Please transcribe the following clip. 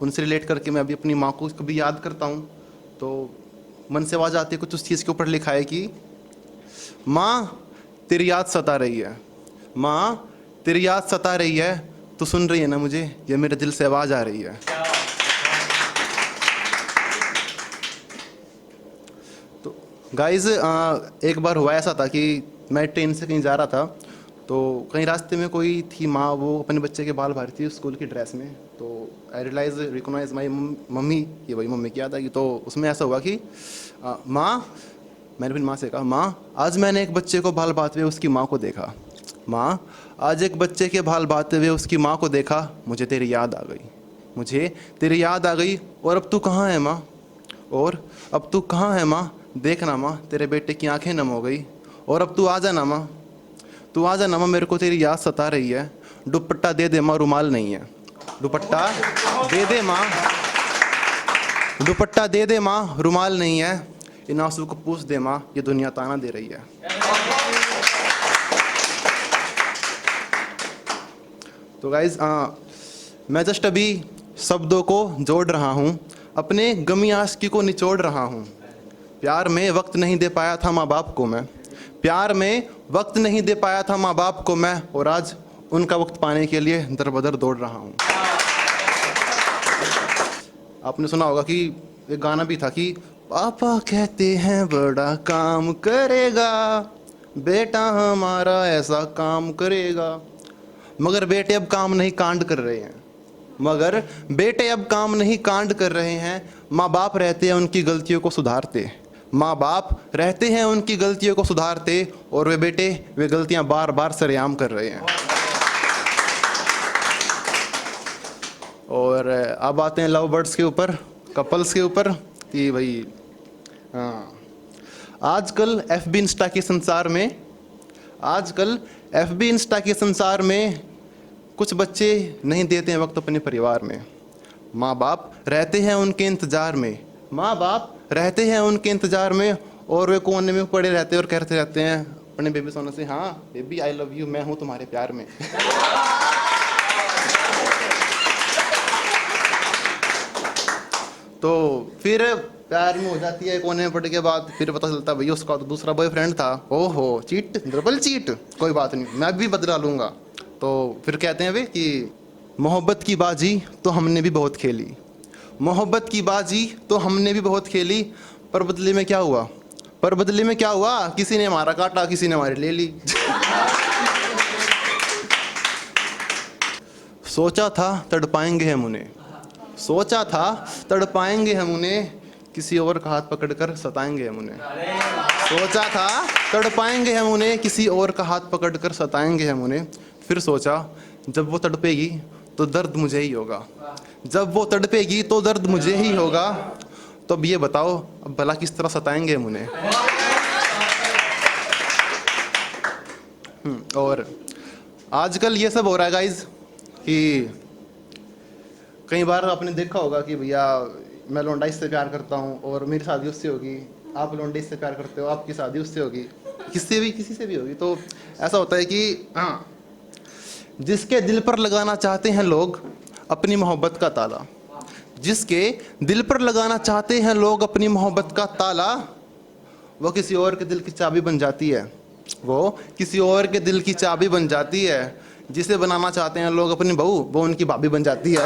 उनसे रिलेट करके मैं अभी अपनी माँ को कभी याद करता हूँ तो मन से आवाज़ आती है कुछ उस चीज़ के ऊपर लिखा है कि माँ तेरी याद सता रही है, माँ तेरी याद सता रही है, तो सुन रही है ना मुझे, ये मेरे दिल से आवाज़ आ रही है। तो गाइज़ एक बार हुआ ऐसा था कि मैं ट्रेन से कहीं जा रहा था, तो कहीं रास्ते में कोई थी माँ, वो अपने बच्चे के बाल भर रही थी स्कूल की ड्रेस में। तो आई रिकॉग्नाइज माई मम्मी, ये वही मम्मी की याद आई। तो उसमें ऐसा हुआ कि माँ, मैंने फिर माँ से कहा, माँ आज मैंने एक बच्चे को बाल बांधते हुए उसकी माँ को देखा, माँ आज एक बच्चे के बाल बांधते हुए उसकी माँ को देखा, मुझे तेरी याद आ गई, मुझे तेरी याद आ गई। और अब तू कहाँ है माँ, और अब तू कहाँ है माँ, देखना माँ तेरे बेटे की आंखें नम हो गई। और अब तू आ जा ना माँ, तू आ जा ना माँ, मेरे को तेरी याद सता रही है। दुपट्टा दे दे माँ, रुमाल नहीं है, दुपट्टा दे दे माँ, दुपट्टा दे दे माँ, रुमाल नहीं है, इन आंसू को पूछ दे माँ, ये दुनिया ताना दे रही है। तो गाइज मैं जस्ट अभी शब्दों को जोड़ रहा हूँ, अपने गमी आशिकी को निचोड़ रहा हूँ। प्यार में वक्त नहीं दे पाया था माँ बाप को मैं, प्यार में वक्त नहीं दे पाया था माँ बाप को मैं, और आज उनका वक्त पाने के लिए दर बदर दौड़ रहा हूँ। आपने सुना होगा कि एक गाना भी था कि पापा कहते हैं बड़ा काम करेगा, बेटा हमारा ऐसा काम करेगा। मगर बेटे अब काम नहीं कांड कर रहे हैं, मगर बेटे अब काम नहीं कांड कर रहे हैं। माँ बाप रहते हैं उनकी गलतियों को सुधारते, माँ बाप रहते हैं उनकी गलतियों को सुधारते, और वे बेटे वे गलतियां बार बार सरेआम कर रहे हैं। और अब आते हैं लव बर्ड्स के ऊपर, कपल्स के ऊपर, कि भाई हाँ, आजकल FB इंस्टा के संसार में, आजकल FB इंस्टा के संसार में कुछ बच्चे नहीं देते हैं वक्त अपने परिवार में। माँ बाप रहते हैं उनके इंतज़ार में, माँ बाप रहते हैं उनके इंतज़ार में, और वे कोने में पड़े रहते हैं और कहते रहते हैं अपने बेबी सोने से, हाँ बेबी आई लव यू, मैं हूँ तुम्हारे प्यार में। तो फिर प्यार में हो जाती है, कोने में पड़ने के बाद फिर पता चलता है भैया उसका तो दूसरा बॉयफ्रेंड था। ओहो, चीट, डबल चीट, कोई बात नहीं, मैं भी बदला लूँगा। तो फिर कहते हैं वे कि मोहब्बत की बाजी तो हमने भी बहुत खेली, मोहब्बत की बाजी तो हमने भी बहुत खेली, पर बदले में क्या हुआ, पर बदले में क्या हुआ, किसी ने हमारा काटा, किसी ने हमारी ले ली। सोचा था तड़पाएंगे हम उन्हें, सोचा था तड़पाएंगे हम उन्हें, किसी और का हाथ पकड़कर सताएंगे हम उन्हें। सोचा था तड़पाएंगे हम उन्हें, किसी और का हाथ पकड़कर सताएंगे हम उन्हें। फिर सोचा जब वो तड़पेगी तो दर्द मुझे ही होगा, जब वो तड़पेगी तो दर्द मुझे ही होगा। तो अब ये बताओ अब भला किस तरह सताएंगे हम उन्हें। और आजकल ये सब हो रहा है गाइज कि कई बार आपने देखा होगा कि भैया मैं लौंडा इससे प्यार करता हूँ और मेरी शादी उससे होगी, आप लौंडे इससे प्यार करते हो आपकी शादी उससे होगी, किससे भी किसी से भी होगी। तो ऐसा होता है कि हाँ, जिसके दिल पर लगाना चाहते हैं लोग अपनी मोहब्बत का ताला, जिसके दिल पर लगाना चाहते हैं लोग अपनी मोहब्बत का ताला, वो किसी और के दिल की चाबी बन जाती है, वो किसी और के दिल की चाबी बन जाती है। जिसे बनाना चाहते हैं लोग अपनी बहू, वो उनकी भाभी बन जाती है।